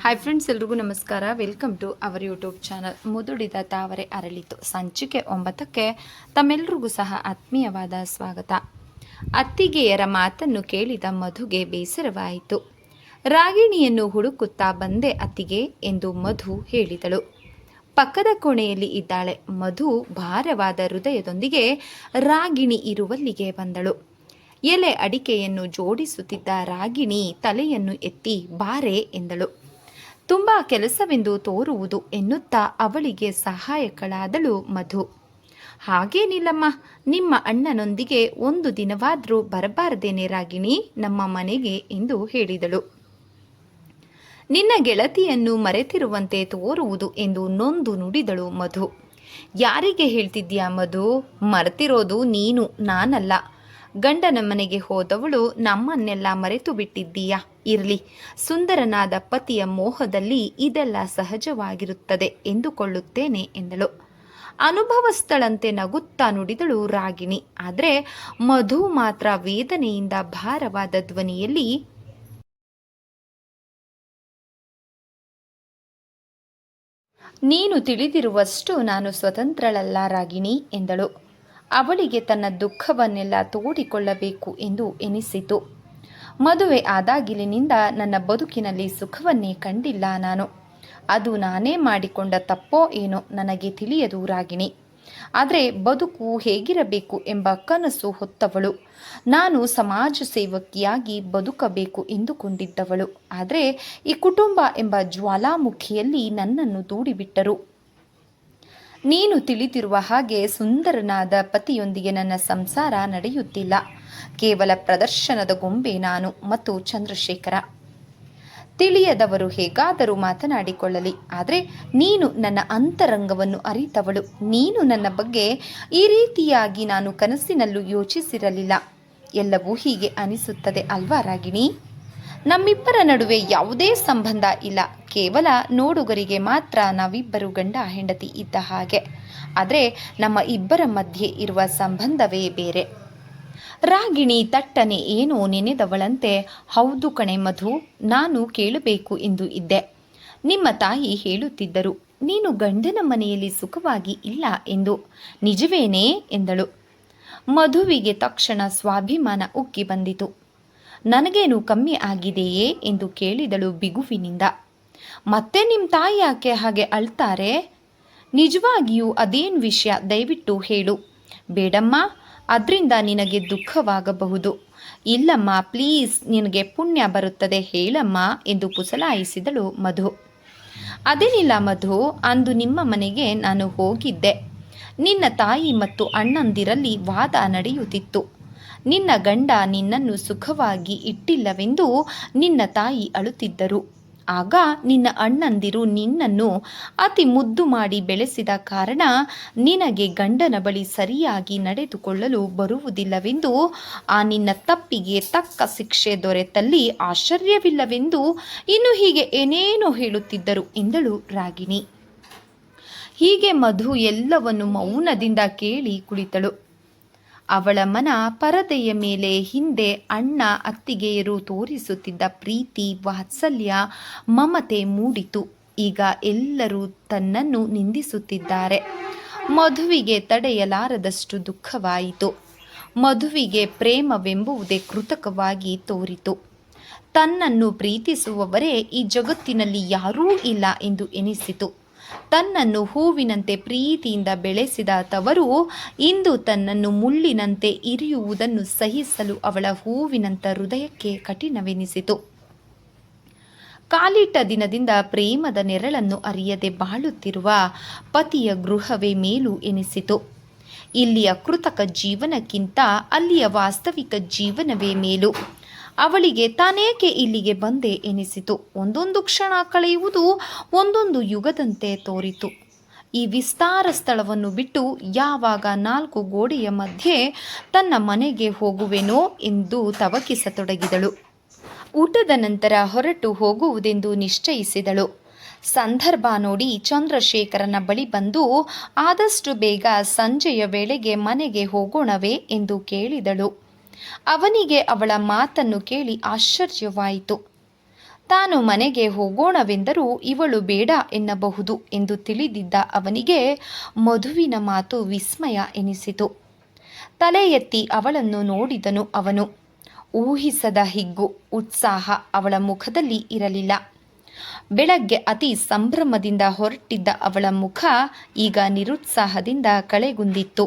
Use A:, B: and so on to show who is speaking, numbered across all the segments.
A: Hi friends, ಎಲ್ರಿಗೂ ನಮಸ್ಕಾರ. Welcome to our YouTube channel. ಮುದುಡಿದ ತಾವರೆ ಅರಳಿತು ಸಂಚಿಕೆ 9ಕ್ಕೆ ತಮ್ಮೆಲ್ಲರಿಗೂ ಸಹ ಆತ್ಮೀಯವಾದ ಸ್ವಾಗತ. ಅತ್ತಿಗೆಯರ ಮಾತನ್ನು ಕೇಳಿದ ಮಧುಗೆ ಬೇಸರವಾಯಿತು. ರಾಗಿಣಿಯನ್ನು ಹುಡುಕುತ್ತಾ ಬಂದೆ ಅತ್ತಿಗೆ ಎಂದು ಮಧು ಹೇಳಿದಳು. ಪಕ್ಕದ ಕೋಣೆಯಲ್ಲಿ ಇದ್ದಾಳೆ ಮಧು ಭಾರವಾದ ಹೃದಯದೊಂದಿಗೆ ರಾಗಿಣಿ ಇರುವಲ್ಲಿಗೆ ಬಂದಳು. ಎಲೆ ಅಡಿಕೆಯನ್ನು ಜೋಡಿಸುತ್ತಿದ್ದ ರಾಗಿಣಿ ತಲೆಯನ್ನು ಎತ್ತಿ ಬಾರೆ ಎಂದಳು. ತುಂಬ ಕೆಲಸವೆಂದು ತೋರುವುದು ಎನ್ನುತ್ತಾ ಅವಳಿಗೆ ಸಹಾಯಕಳಾದಳು ಮಧು. ಹಾಗೇನಿಲ್ಲಮ್ಮ, ನಿಮ್ಮ ಅಣ್ಣನೊಂದಿಗೆ ಒಂದು ದಿನವಾದರೂ ಬರಬಾರದೇನೆ ರಾಗಿಣಿ ನಮ್ಮ ಮನೆಗೆ ಎಂದು ಹೇಳಿದಳು. ನಿನ್ನ ಗೆಳತಿಯನ್ನು ಮರೆತಿರುವಂತೆ ತೋರುವುದು ಎಂದು ನೊಂದು ನುಡಿದಳು ಮಧು. ಯಾರಿಗೆ ಹೇಳ್ತಿದ್ಯಾ ಮಧು? ಮರೆತಿರೋದು ನೀನು, ನಾನಲ್ಲ. ಗಂಡನ ಮನೆಗೆ ಹೋದವಳು ನಮ್ಮನ್ನೆಲ್ಲ ಮರೆತು ಬಿಟ್ಟಿದ್ದೀಯಾ? ಇರಲಿ, ಸುಂದರನಾದ ಪತಿಯ ಮೋಹದಲ್ಲಿ ಇದೆಲ್ಲ ಸಹಜವಾಗಿರುತ್ತದೆ ಎಂದುಕೊಳ್ಳುತ್ತೇನೆ ಎಂದಳು. ಅನುಭವಸ್ಥಳಂತೆ ನಗುತ್ತಾ ನುಡಿದಳು ರಾಗಿಣಿ. ಆದರೆ ಮಧು ಮಾತ್ರ ವೇದನೆಯಿಂದ ಭಾರವಾದ ಧ್ವನಿಯಲ್ಲಿ, ನೀನು ತಿಳಿದಿರುವಷ್ಟು ನಾನು ಸ್ವತಂತ್ರಳಲ್ಲ ರಾಗಿಣಿ ಎಂದಳು. ಅವಳಿಗೆ ತನ್ನ ದುಃಖವನ್ನೆಲ್ಲ ತೋಡಿಕೊಳ್ಳಬೇಕು ಎಂದು ಎನಿಸಿತು. ಮದುವೆ ಆದಾಗಿಲಿನಿಂದ ನನ್ನ ಬದುಕಿನಲ್ಲಿ ಸುಖವನ್ನೇ ಕಂಡಿಲ್ಲ ನಾನು. ಅದು ನಾನೇ ಮಾಡಿಕೊಂಡ ತಪ್ಪೋ ಏನೋ ನನಗೆ ತಿಳಿಯದು ರಾಗಿಣಿ. ಆದರೆ ಬದುಕು ಹೇಗಿರಬೇಕು ಎಂಬ ಕನಸು ಹೊತ್ತವಳು. ನಾನು ಸಮಾಜ ಸೇವಕಿಯಾಗಿ ಬದುಕಬೇಕು ಎಂದುಕೊಂಡಿದ್ದವಳು. ಆದರೆ ಈ ಕುಟುಂಬ ಎಂಬ ಜ್ವಾಲಾಮುಖಿಯಲ್ಲಿ ನನ್ನನ್ನು ದೂಡಿಬಿಟ್ಟರು. ನೀನು ತಿಳಿದಿರುವ ಹಾಗೆ ಸುಂದರನಾದ ಪತಿಯೊಂದಿಗೆ ನನ್ನ ಸಂಸಾರ ನಡೆಯುತ್ತಿಲ್ಲ. ಕೇವಲ ಪ್ರದರ್ಶನದ ಗೊಂಬೆ ನಾನು ಮತ್ತು ಚಂದ್ರಶೇಖರ. ತಿಳಿಯದವರು ಹೇಗಾದರೂ ಮಾತನಾಡಿಕೊಳ್ಳಲಿ, ಆದರೆ ನೀನು ನನ್ನ ಅಂತರಂಗವನ್ನು ಅರಿತವಳು. ನೀನು ನನ್ನ ಬಗ್ಗೆ ಈ ರೀತಿಯಾಗಿ ನಾನು ಕನಸಿನಲ್ಲೂ ಯೋಚಿಸಿರಲಿಲ್ಲ. ಎಲ್ಲವೂ ಹೀಗೆ ಅನಿಸುತ್ತದೆ ಅಲ್ವಾ ರಾಗಿಣಿ? ನಮ್ಮಿಬ್ಬರ ನಡುವೆ ಯಾವುದೇ ಸಂಬಂಧ ಇಲ್ಲ. ಕೇವಲ ನೋಡುಗರಿಗೆ ಮಾತ್ರ ನಾವಿಬ್ಬರು ಗಂಡ ಹೆಂಡತಿ ಇದ್ದ ಹಾಗೆ. ಆದರೆ ನಮ್ಮ ಇಬ್ಬರ ಮಧ್ಯೆ ಇರುವ ಸಂಬಂಧವೇ ಬೇರೆ. ರಾಗಿಣಿ ತಟ್ಟನೆ ಏನೋ ನೆನೆದವಳಂತೆ, ಹೌದು ಕಣೆ ಮಧು, ನಾನು ಕೇಳಬೇಕು ಎಂದು ಇದ್ದೆ. ನಿಮ್ಮ ತಾಯಿ ಹೇಳುತ್ತಿದ್ದರು ನೀನು ಗಂಡನ ಮನೆಯಲ್ಲಿ ಸುಖವಾಗಿ ಇಲ್ಲ ಎಂದು. ನಿಜವೇನೇ ಎಂದಳು. ಮಧುವಿಗೆ ತಕ್ಷಣ ಸ್ವಾಭಿಮಾನ ಉಕ್ಕಿ ಬಂದಿತು. ನನಗೇನು ಕಮ್ಮಿ ಆಗಿದೆಯೇ ಎಂದು ಕೇಳಿದಳು ಬಿಗುವಿನಿಂದ. ಮತ್ತೆ ನಿಮ್ಮ ತಾಯಿ ಯಾಕೆ ಹಾಗೆ ಅಳ್ತಾರೆ? ನಿಜವಾಗಿಯೂ ಅದೇನು ವಿಷಯ, ದಯವಿಟ್ಟು ಹೇಳು. ಬೇಡಮ್ಮ, ಅದರಿಂದ ನಿನಗೆ ದುಃಖವಾಗಬಹುದು. ಇಲ್ಲಮ್ಮ ಪ್ಲೀಸ್, ನಿನಗೆ ಪುಣ್ಯ ಬರುತ್ತದೆ, ಹೇಳಮ್ಮ ಎಂದು ಪುಸಲಾಯಿಸಿದಳು ಮಧು. ಅದೇನಿಲ್ಲ ಮಧು, ಅಂದು ನಿಮ್ಮ ಮನೆಗೆ ನಾನು ಹೋಗಿದ್ದೆ. ನಿನ್ನ ತಾಯಿ ಮತ್ತು ಅಣ್ಣಂದಿರಲ್ಲಿ ವಾದ ನಡೆಯುತ್ತಿತ್ತು. ನಿನ್ನ ಗಂಡ ನಿನ್ನನ್ನು ಸುಖವಾಗಿ ಇಟ್ಟಿಲ್ಲವೆಂದು ನಿನ್ನ ತಾಯಿ ಅಳುತ್ತಿದ್ದರು. ಆಗ ನಿನ್ನ ಅಣ್ಣಂದಿರು ನಿನ್ನನ್ನು ಅತಿ ಮುದ್ದು ಮಾಡಿ ಬೆಳೆಸಿದ ಕಾರಣ ನಿನಗೆ ಗಂಡನ ಬಳಿ ಸರಿಯಾಗಿ ನಡೆದುಕೊಳ್ಳಲು ಬರುವುದಿಲ್ಲವೆಂದು, ಆ ನಿನ್ನ ತಪ್ಪಿಗೆ ತಕ್ಕ ಶಿಕ್ಷೆ ದೊರೆತಲ್ಲಿ ಆಶ್ಚರ್ಯವಿಲ್ಲವೆಂದು, ಇನ್ನು ಹೀಗೆ ಏನೇನೋ ಹೇಳುತ್ತಿದ್ದರು ಎಂದಳು ರಾಗಿಣಿ. ಹೀಗೆ ಮಧು ಎಲ್ಲವನ್ನು ಮೌನದಿಂದ ಕೇಳಿ ಕುಳಿತಳು. ಅವಳ ಮನ ಪರದೆಯ ಮೇಲೆ ಹಿಂದೆ ಅಣ್ಣ ಅತ್ತಿಗೆಯರು ತೋರಿಸುತ್ತಿದ್ದ ಪ್ರೀತಿ, ವಾತ್ಸಲ್ಯ, ಮಮತೆ ಮೂಡಿತು. ಈಗ ಎಲ್ಲರೂ ತನ್ನನ್ನು ನಿಂದಿಸುತ್ತಿದ್ದಾರೆ. ಮಧುವಿಗೆ ತಡೆಯಲಾರದಷ್ಟು ದುಃಖವಾಯಿತು. ಮಧುವಿಗೆ ಪ್ರೇಮವೆಂಬುವುದೇ ಕೃತಕವಾಗಿ ತೋರಿತು. ತನ್ನನ್ನು ಪ್ರೀತಿಸುವವರೇ ಈ ಜಗತ್ತಿನಲ್ಲಿ ಯಾರೂ ಇಲ್ಲ ಎಂದು ಎನಿಸಿತು. ತನ್ನನ್ನು ಹೂವಿನಂತೆ ಪ್ರೀತಿಯಿಂದ ಬೆಳೆಸಿದ ತವರು ಇಂದು ತನ್ನನ್ನು ಮುಳ್ಳಿನಂತೆ ಇರಿಯುವುದನ್ನು ಸಹಿಸಲು ಅವಳ ಹೂವಿನಂತ ಹೃದಯಕ್ಕೆ ಕಠಿಣವೆನಿಸಿತು. ಕಾಲಿಟ್ಟ ದಿನದಿಂದ ಪ್ರೇಮದ ನೆರಳನ್ನು ಅರಿಯದೆ ಬಾಳುತ್ತಿರುವ ಪತಿಯ ಗೃಹವೇ ಮೇಲು ಎನಿಸಿತು. ಇಲ್ಲಿಯ ಕೃತಕ ಜೀವನಕ್ಕಿಂತ ಅಲ್ಲಿಯ ವಾಸ್ತವಿಕ ಜೀವನವೇ ಮೇಲು. ಅವಳಿಗೆ ತಾನೇಕೆ ಇಲ್ಲಿಗೆ ಬಂದೆ ಎನಿಸಿತು. ಒಂದೊಂದು ಕ್ಷಣ ಕಳೆಯುವುದು ಒಂದೊಂದು ಯುಗದಂತೆ ತೋರಿತು. ಈ ವಿಸ್ತಾರ ಸ್ಥಳವನ್ನು ಬಿಟ್ಟು ಯಾವಾಗ 4 ಗೋಡೆಯ ಮಧ್ಯೆ ತನ್ನ ಮನೆಗೆ ಹೋಗುವೆನೋ ಎಂದು ತವಕಿಸತೊಡಗಿದಳು. ಊಟದ ನಂತರ ಹೊರಟು ಹೋಗುವುದೆಂದು ನಿಶ್ಚಯಿಸಿದಳು. ಸಂದರ್ಭ ನೋಡಿ ಚಂದ್ರಶೇಖರನ ಬಳಿ ಬಂದು ಆದಷ್ಟು ಬೇಗ ಸಂಜೆಯ ವೇಳೆಗೆ ಮನೆಗೆ ಹೋಗೋಣವೇ ಎಂದು ಕೇಳಿದಳು. ಅವನಿಗೆ ಅವಳ ಮಾತನ್ನು ಕೇಳಿ ಆಶ್ಚರ್ಯವಾಯಿತು. ತಾನು ಮನೆಗೆ ಹೋಗೋಣವೆಂದರೂ ಇವಳು ಬೇಡ ಎನ್ನಬಹುದು ಎಂದು ತಿಳಿದಿದ್ದ ಅವನಿಗೆ ಮಧುವಿನ ಮಾತು ವಿಸ್ಮಯ ಎನಿಸಿತು. ತಲೆ ಎತ್ತಿ ಅವಳನ್ನು ನೋಡಿದನು ಅವನು. ಊಹಿಸದ ಹಿಗ್ಗು, ಉತ್ಸಾಹ ಅವಳ ಮುಖದಲ್ಲಿ ಇರಲಿಲ್ಲ. ಬೆಳಗ್ಗೆ ಅತಿ ಸಂಭ್ರಮದಿಂದ ಹೊರಟಿದ್ದ ಅವಳ ಮುಖ ಈಗ ನಿರುತ್ಸಾಹದಿಂದ ಕಳೆಗುಂದಿತ್ತು.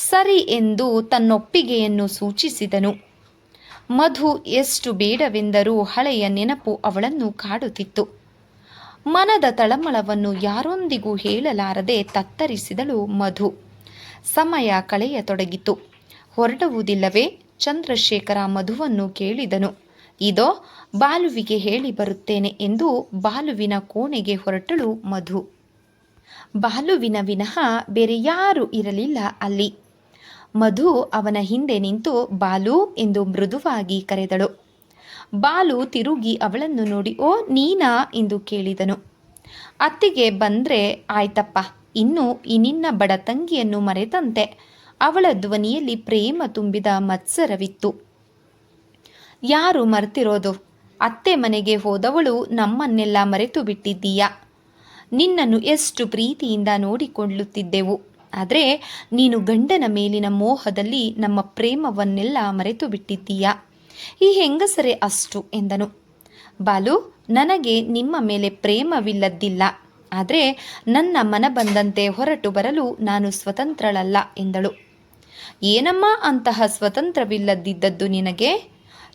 A: ಸರಿ ಎಂದು ತನ್ನೊಪ್ಪಿಗೆಯನ್ನು ಸೂಚಿಸಿದನು. ಮಧು ಎಷ್ಟು ಬೇಡವೆಂದರೂ ಹಳೆಯ ನೆನಪು ಅವಳನ್ನು ಕಾಡುತ್ತಿತ್ತು. ಮನದ ತಳಮಳವನ್ನು ಯಾರೊಂದಿಗೂ ಹೇಳಲಾರದೆ ತತ್ತರಿಸಿದಳು ಮಧು. ಸಮಯ ಕಳೆಯತೊಡಗಿತು. ಹೊರಡುವುದಿಲ್ಲವೇ? ಚಂದ್ರಶೇಖರ ಮಧುವನ್ನು ಕೇಳಿದನು. ಇದೋ ಬಾಲುವಿಗೆ ಹೇಳಿ ಬರುತ್ತೇನೆ ಎಂದು ಬಾಲುವಿನ ಕೋಣೆಗೆ ಹೊರಟಳು ಮಧು. ಬಾಲುವಿನ ವಿನಃ ಬೇರೆ ಯಾರೂ ಇರಲಿಲ್ಲ ಅಲ್ಲಿ. ಮಧು ಅವನ ಹಿಂದೆ ನಿಂತು ಬಾಲು ಎಂದು ಮೃದುವಾಗಿ ಕರೆದಳು. ಬಾಲು ತಿರುಗಿ ಅವಳನ್ನು ನೋಡಿ ಓ ನೀನಾ ಎಂದು ಕೇಳಿದನು. ಅತ್ತಿಗೆ ಬಂದ್ರೆ ಆಯ್ತಪ್ಪ, ಇನ್ನು ಈ ನಿನ್ನ ಬಡ ತಂಗಿಯನ್ನು ಮರೆತಂತೆ. ಅವಳ ಧ್ವನಿಯಲ್ಲಿ ಪ್ರೇಮ ತುಂಬಿದ ಮತ್ಸರವಿತ್ತು. ಯಾರು ಮರ್ತಿರೋದು? ಅತ್ತೆ ಮನೆಗೆ ಹೋದವಳು ನಮ್ಮನ್ನೆಲ್ಲ ಮರೆತು ಬಿಟ್ಟಿದ್ದೀಯಾ? ನಿನ್ನನ್ನು ಎಷ್ಟು ಪ್ರೀತಿಯಿಂದ ನೋಡಿಕೊಳ್ಳುತ್ತಿದ್ದೆವು. ಆದರೆ ನೀನು ಗಂಡನ ಮೇಲಿನ ಮೋಹದಲ್ಲಿ ನಮ್ಮ ಪ್ರೇಮವನ್ನೆಲ್ಲ ಮರೆತು ಬಿಟ್ಟಿದ್ದೀಯಾ? ಈ ಹೆಂಗಸರೇ ಅಷ್ಟು ಎಂದನು. ಬಾಲು, ನನಗೆ ನಿಮ್ಮ ಮೇಲೆ ಪ್ರೇಮವಿಲ್ಲದ್ದಿಲ್ಲ. ಆದರೆ ನನ್ನ ಮನ ಬಂದಂತೆ ಹೊರಟು ಬರಲು ನಾನು ಸ್ವತಂತ್ರಳಲ್ಲ ಎಂದಳು. ಏನಮ್ಮ ಅಂತಹ ಸ್ವತಂತ್ರವಿಲ್ಲದಿದ್ದದ್ದು ನಿನಗೆ?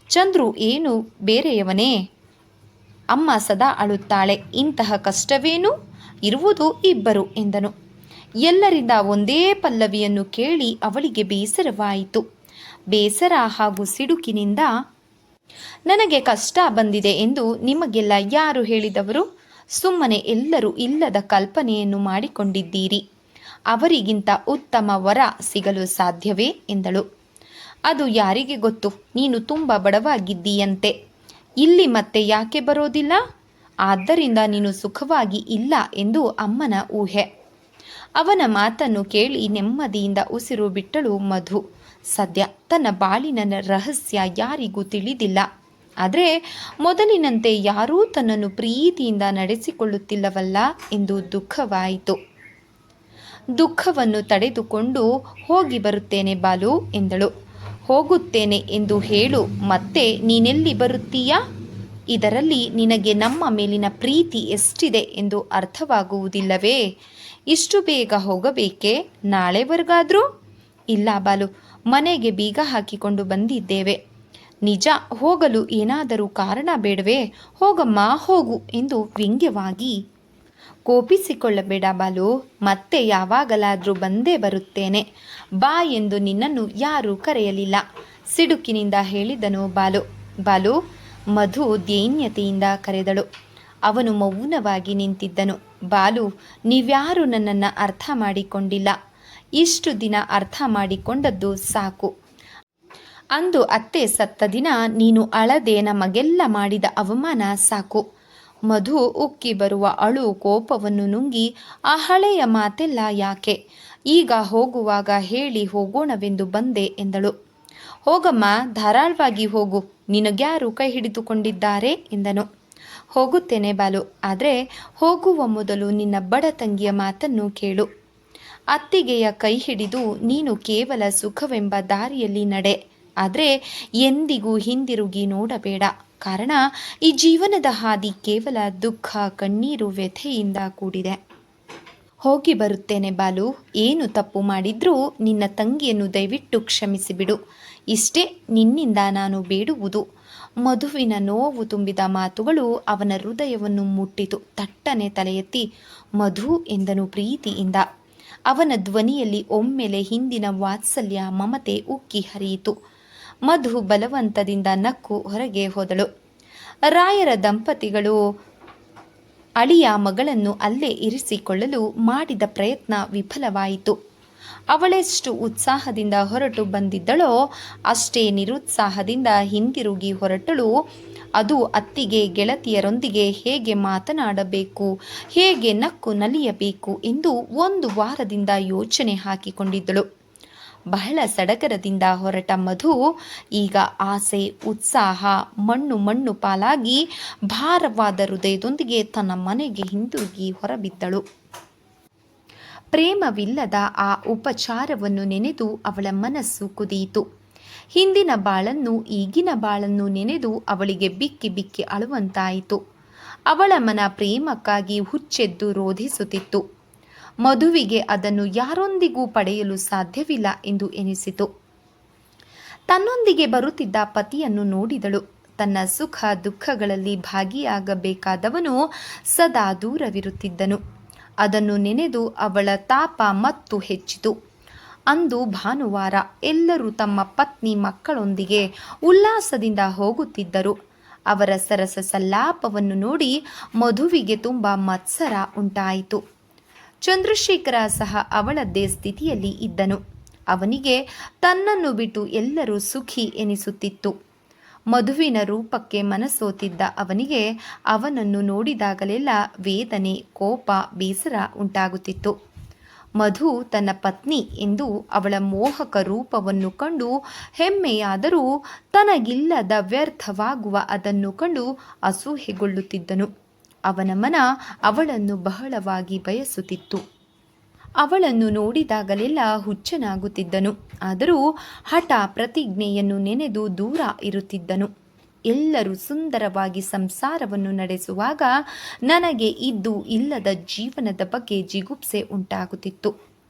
A: ಚಂದ್ರು ಏನು ಬೇರೆಯವನೇ? ಅಮ್ಮ ಸದಾ ಅಳುತ್ತಾಳೆ. ಇಂತಹ ಕಷ್ಟವೇನು? ಇರುವುದು ಇಬ್ಬರು ಎಂದನು. ಎಲ್ಲರಿಂದ ಒಂದೇ ಪಲ್ಲವಿಯನ್ನು ಕೇಳಿ ಅವಳಿಗೆ ಬೇಸರವಾಯಿತು. ಬೇಸರ ಹಾಗೂ ಸಿಡುಕಿನಿಂದ ನನಗೆ ಕಷ್ಟ ಬಂದಿದೆ ಎಂದು ನಿಮಗೆಲ್ಲ ಯಾರು ಹೇಳಿದವರು? ಸುಮ್ಮನೆ ಎಲ್ಲರೂ ಇಲ್ಲದ ಕಲ್ಪನೆಯನ್ನು ಮಾಡಿಕೊಂಡಿದ್ದೀರಿ. ಅವರಿಗಿಂತ ಉತ್ತಮ ವರ ಸಿಗಲು ಸಾಧ್ಯವೇ ಎಂದಳು. ಅದು ಯಾರಿಗೆ ಗೊತ್ತು? ನೀನು ತುಂಬ ಬಡವಾಗಿದ್ದೀಯಂತೆ. ಇಲ್ಲಿ ಮತ್ತೆ ಯಾಕೆ ಬರೋದಿಲ್ಲ? ಆದ್ದರಿಂದ ನೀನು ಸುಖವಾಗಿ ಇಲ್ಲ ಎಂದು ಅಮ್ಮನ ಊಹೆ. ಅವನ ಮಾತನ್ನು ಕೇಳಿ ನೆಮ್ಮದಿಯಿಂದ ಉಸಿರು ಬಿಟ್ಟಳು ಮಧು. ಸದ್ಯ ತನ್ನ ಬಾಳಿನ ರಹಸ್ಯ ಯಾರಿಗೂ ತಿಳಿದಿಲ್ಲ. ಆದರೆ ಮೊದಲಿನಂತೆ ಯಾರೂ ತನ್ನನ್ನು ಪ್ರೀತಿಯಿಂದ ನಡೆಸಿಕೊಳ್ಳುತ್ತಿಲ್ಲವಲ್ಲ ಎಂದು ದುಃಖವಾಯಿತು. ದುಃಖವನ್ನು ತಡೆದುಕೊಂಡು ಹೋಗಿ ಬರುತ್ತೇನೆ ಬಾಲು ಎಂದಳು. ಹೋಗುತ್ತೇನೆ ಎಂದು ಹೇಳು, ಮತ್ತೆ ನೀನೆಲ್ಲಿ ಬರುತ್ತೀಯಾ? ಇದರಲ್ಲಿ ನಿನಗೆ ನಮ್ಮ ಮೇಲಿನ ಪ್ರೀತಿ ಎಷ್ಟಿದೆ ಎಂದು ಅರ್ಥವಾಗುವುದಿಲ್ಲವೇ? ಇಷ್ಟು ಬೇಗ ಹೋಗಬೇಕೇ? ನಾಳೆವರೆಗಾದರೂ? ಇಲ್ಲ ಬಾಲು, ಮನೆಗೆ ಬೀಗ ಹಾಕಿಕೊಂಡು ಬಂದಿದ್ದೇವೆ. ನಿಜ, ಹೋಗಲು ಏನಾದರೂ ಕಾರಣ ಬೇಡವೇ? ಹೋಗಮ್ಮ ಹೋಗು ಎಂದು ವ್ಯಂಗ್ಯವಾಗಿ. ಕೋಪಿಸಿಕೊಳ್ಳಬೇಡ ಬಾಲು, ಮತ್ತೆ ಯಾವಾಗಲಾದರೂ ಬಂದೇ ಬರುತ್ತೇನೆ. ಬಾ ಎಂದು ನಿನ್ನನ್ನು ಯಾರೂ ಕರೆಯಲಿಲ್ಲ, ಸಿಡುಕಿನಿಂದ ಹೇಳಿದನು ಬಾಲು. ಬಾಲು, ಮಧು ದೈನ್ಯತೆಯಿಂದ ಕರೆದಳು. ಅವನು ಮೌನವಾಗಿ ನಿಂತಿದ್ದನು. ಬಾಲು, ನೀವ್ಯಾರೂ ನನ್ನನ್ನು ಅರ್ಥ ಮಾಡಿಕೊಂಡಿಲ್ಲ. ಇಷ್ಟು ದಿನ ಅರ್ಥ ಮಾಡಿಕೊಂಡದ್ದು ಸಾಕು. ಅಂದು ಅತ್ತೆ ಸತ್ತ ದಿನ ನೀನು ಅಳದೆ ನಮಗೆಲ್ಲ ಮಾಡಿದ ಅವಮಾನ ಸಾಕು. ಮಧು ಉಕ್ಕಿ ಬರುವ ಅಳು ಕೋಪವನ್ನು ನುಂಗಿ ಆ ಹಳೆಯ ಮಾತೆಲ್ಲ ಯಾಕೆ? ಈಗ ಹೋಗುವಾಗ ಹೇಳಿ ಹೋಗೋಣವೆಂದು ಬಂದೆ ಎಂದಳು. ಹೋಗಮ್ಮ, ಧಾರಾಳವಾಗಿ ಹೋಗು. ನಿನಗ್ಯಾರು ಕೈ ಹಿಡಿದುಕೊಂಡಿದ್ದಾರೆ ಎಂದನು. ಹೋಗುತ್ತೇನೆ ಬಾಲು, ಆದರೆ ಹೋಗುವ ಮೊದಲು ನಿನ್ನ ಬಡ ತಂಗಿಯ ಮಾತನ್ನು ಕೇಳು. ಅತ್ತಿಗೆಯ ಕೈ ಹಿಡಿದು ನೀನು ಕೇವಲ ಸುಖವೆಂಬ ದಾರಿಯಲ್ಲಿ ನಡೆ. ಆದರೆ ಎಂದಿಗೂ ಹಿಂದಿರುಗಿ ನೋಡಬೇಡ. ಕಾರಣ ಈ ಜೀವನದ ಹಾದಿ ಕೇವಲ ದುಃಖ, ಕಣ್ಣೀರು, ವ್ಯಥೆಯಿಂದ ಕೂಡಿದೆ. ಹೋಗಿ ಬರುತ್ತೇನೆ ಬಾಲು. ಏನು ತಪ್ಪು ಮಾಡಿದ್ರೂ ನಿನ್ನ ತಂಗಿಯನ್ನು ದಯವಿಟ್ಟು ಕ್ಷಮಿಸಿಬಿಡು. ಇಷ್ಟೇ ನಿನ್ನಿಂದ ನಾನು ಬೇಡುವುದು. ಮಧುವಿನ ನೋವು ತುಂಬಿದ ಮಾತುಗಳು ಅವನ ಹೃದಯವನ್ನು ಮುಟ್ಟಿತು. ತಟ್ಟನೆ ತಲೆ ಎತ್ತಿ ಮಧು ಎಂದನು ಪ್ರೀತಿಯಿಂದ. ಅವನ ಧ್ವನಿಯಲ್ಲಿ ಒಮ್ಮೆಲೆ ಹಿಂದಿನ ವಾತ್ಸಲ್ಯ, ಮಮತೆ ಉಕ್ಕಿ ಹರಿಯಿತು. ಮಧು ಬಲವಂತದಿಂದ ನಕ್ಕು ಹೊರಗೆ ಹೋದಳು. ರಾಯರ ದಂಪತಿಗಳು ಅಳಿಯ ಮಗಳನ್ನು ಅಲ್ಲೇ ಇರಿಸಿಕೊಳ್ಳಲು ಮಾಡಿದ ಪ್ರಯತ್ನ ವಿಫಲವಾಯಿತು. ಅವಳೆಷ್ಟು ಉತ್ಸಾಹದಿಂದ ಹೊರಟು ಬಂದಿದ್ದಳೋ ಅಷ್ಟೇ ನಿರುತ್ಸಾಹದಿಂದ ಹಿಂದಿರುಗಿ ಹೊರಟಳು. ಅದು ಅತ್ತಿಗೆ ಗೆಳತಿಯರೊಂದಿಗೆ ಹೇಗೆ ಮಾತನಾಡಬೇಕು, ಹೇಗೆ ನಕ್ಕು ನಲಿಯಬೇಕು ಎಂದು 1 ವಾರದಿಂದ ಯೋಚನೆ ಹಾಕಿಕೊಂಡಿದ್ದಳು. ಬಹಳ ಸಡಗರದಿಂದ ಹೊರಟ ಮಧು ಈಗ ಆಸೆ, ಉತ್ಸಾಹ ಮಣ್ಣು ಮಣ್ಣು ಪಾಲಾಗಿ ಭಾರವಾದ ಹೃದಯದೊಂದಿಗೆ ತನ್ನ ಮನೆಗೆ ಹಿಂದಿರುಗಿ ಹೊರಬಿದ್ದಳು. ಪ್ರೇಮವಿಲ್ಲದ ಆ ಉಪಚಾರವನ್ನು ನೆನೆದು ಅವಳ ಮನಸ್ಸು ಕುದಿಯಿತು. ಹಿಂದಿನ ಬಾಳನ್ನು, ಈಗಿನ ಬಾಳನ್ನು ನೆನೆದು ಅವಳಿಗೆ ಬಿಕ್ಕಿ ಬಿಕ್ಕಿ ಅಳುವಂತಾಯಿತು. ಅವಳ ಮನ ಪ್ರೇಮಕ್ಕಾಗಿ ಹುಚ್ಚೆದ್ದು ರೋಧಿಸುತ್ತಿತ್ತು. ಮಧುವಿಗೆ ಅದನ್ನು ಯಾರೊಂದಿಗೂ ಪಡೆಯಲು ಸಾಧ್ಯವಿಲ್ಲ ಎಂದು ಎನಿಸಿತು. ತನ್ನೊಂದಿಗೆ ಬರುತ್ತಿದ್ದ ಪತಿಯನ್ನು ನೋಡಿದಳು. ತನ್ನ ಸುಖ ದುಃಖಗಳಲ್ಲಿ ಭಾಗಿಯಾಗಬೇಕಾದವನು ಸದಾ ದೂರವಿರುತ್ತಿದ್ದನು. ಅದನ್ನು ನೆನೆದು ಅವಳ ತಾಪ ಮತ್ತು ಹೆಚ್ಚಿತು. ಅಂದು ಭಾನುವಾರ. ಎಲ್ಲರೂ ತಮ್ಮ ಪತ್ನಿ ಮಕ್ಕಳೊಂದಿಗೆ ಉಲ್ಲಾಸದಿಂದ ಹೋಗುತ್ತಿದ್ದರು. ಅವರ ಸರಸ ಸಲ್ಲಾಪವನ್ನು ನೋಡಿ ಮಧುವಿಗೆ ತುಂಬ ಮತ್ಸರ ಉಂಟಾಯಿತು. ಚಂದ್ರಶೇಖರ ಸಹ ಅವಳದ್ದೇ ಸ್ಥಿತಿಯಲ್ಲಿ ಇದ್ದನು. ಅವನಿಗೆ ತನ್ನನ್ನು ಬಿಟ್ಟು ಎಲ್ಲರೂ ಸುಖಿ ಎನಿಸುತ್ತಿತ್ತು. ಮಧುವಿನ ರೂಪಕ್ಕೆ ಮನಸೋತಿದ್ದ ಅವನಿಗೆ ಅವನನ್ನು ನೋಡಿದಾಗಲೆಲ್ಲ ವೇದನೆ, ಕೋಪ, ಬೇಸರ ಉಂಟಾಗುತ್ತಿತ್ತು. ಮಧು ತನ್ನ ಪತ್ನಿ ಎಂದು ಅವಳ ಮೋಹಕ ರೂಪವನ್ನು ಕಂಡು ಹೆಮ್ಮೆಯಾದರೂ ತನಗಿಲ್ಲದ ವ್ಯರ್ಥವಾಗುವ ಅದನ್ನು ಕಂಡು ಅಸೂಹೆಗೊಳ್ಳುತ್ತಿದ್ದನು. ಅವನ ಮನ ಅವಳನ್ನು ಬಹಳವಾಗಿ ಬಯಸುತ್ತಿತ್ತು. ಅವಳನ್ನು ನೋಡಿದಾಗಲೆಲ್ಲ ಹುಚ್ಚನಾಗುತ್ತಿದ್ದನು. ಆದರೂ ಹಠ ಪ್ರತಿಜ್ಞೆಯನ್ನು ನೆನೆದು ದೂರ ಇರುತ್ತಿದ್ದನು. ಎಲ್ಲರೂ ಸುಂದರವಾಗಿ ಸಂಸಾರವನ್ನು ನಡೆಸುವಾಗ ನನಗೆ ಇದ್ದು ಇಲ್ಲದ ಜೀವನದ ಬಗ್ಗೆ ಜಿಗುಪ್ಸೆ ಉಂಟಾಗುತ್ತಿತ್ತು.